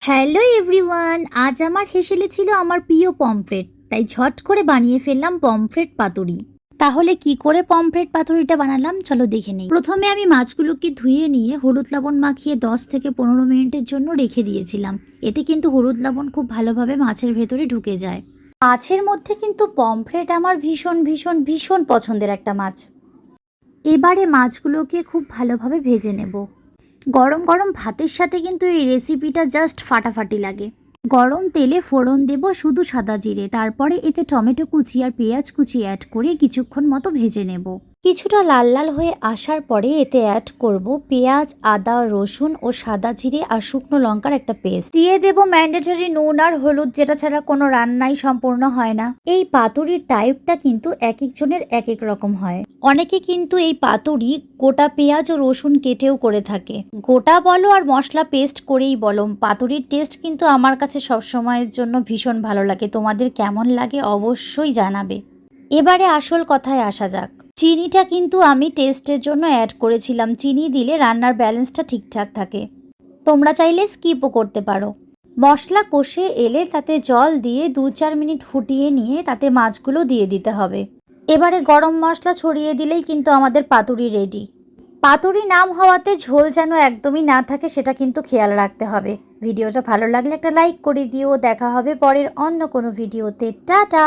Hello everyone, আজ আমার হেসেলে ছিল আমার প্রিয় পমফ্রেট, তাই ঝট করে বানিয়ে ফেললাম পমফ্রেট পাতুরি। তাহলে কি করে পমফ্রেট পাতুরিটা বানালাম চলো দেখে নেই। প্রথমে আমি মাছগুলোকে ধুয়ে নিয়ে হলুদ লবণ মাখিয়ে 10 থেকে 15 মিনিটের জন্য রেখে দিয়েছিলাম। এতে কিন্তু হলুদ লবণ খুব ভালোভাবে মাছের ভেতরে ঢুকে যায়। মাছের মধ্যে কিন্তু পমফ্রেট আমার ভীষণ ভীষণ ভীষণ পছন্দের একটা মাছ। এবারে মাছগুলোকে খুব ভালোভাবে ভেজে নেব। গরম গরম ভাতের সাথে কিন্তু এই রেসিপিটা জাস্ট ফাটাফাটি লাগে। গরম তেলে ফোড়ন দেব শুধু সাদা জিরে, তারপরে এতে টমেটো কুচি আর পেঁয়াজ কুচি অ্যাড করে কিছুক্ষণ মতো ভেজে নেব। কিছুটা লাল লাল হয়ে আসার পরে এতে অ্যাড করব পেঁয়াজ, আদা, রসুন ও সাদা জিরে আর শুকনো লঙ্কার একটা পেস্ট। দিয়ে দেব ম্যান্ডেটরি নুন আর হলুদ, যেটা ছাড়া কোনো রান্নাই সম্পূর্ণ হয় না। এই পাতুরির টাইপটা কিন্তু এক একজনের এক এক রকম হয়। অনেকে কিন্তু এই পাতুরি গোটা পেঁয়াজ ও রসুন কেটেও করে থাকে। গোটা বলো আর মশলা পেস্ট করেই বলো, পাতুরির টেস্ট কিন্তু আমার কাছে সবসময়ের জন্য ভীষণ ভালো লাগে। তোমাদের কেমন লাগে অবশ্যই জানাবে। এবারে আসল কথায় আসা যাক। চিনিটা কিন্তু আমি টেস্টের জন্য অ্যাড করেছিলাম। চিনি দিলে রান্নার ব্যালেন্সটা ঠিকঠাক থাকে। তোমরা চাইলে স্কিপও করতে পারো। মশলা কষে এলে তাতে জল দিয়ে 2-4 মিনিট ফুটিয়ে নিয়ে তাতে মাছগুলো দিয়ে দিতে হবে। এবারে গরম মশলা ছড়িয়ে দিলেই কিন্তু আমাদের পাতুরি রেডি। পাতুরি নাম হওয়াতে ঝোল যেন একদমই না থাকে সেটা কিন্তু খেয়াল রাখতে হবে। ভিডিওটা ভালো লাগলে একটা লাইক করে দিও। দেখা হবে পরের অন্য কোনো ভিডিওতে। টাটা।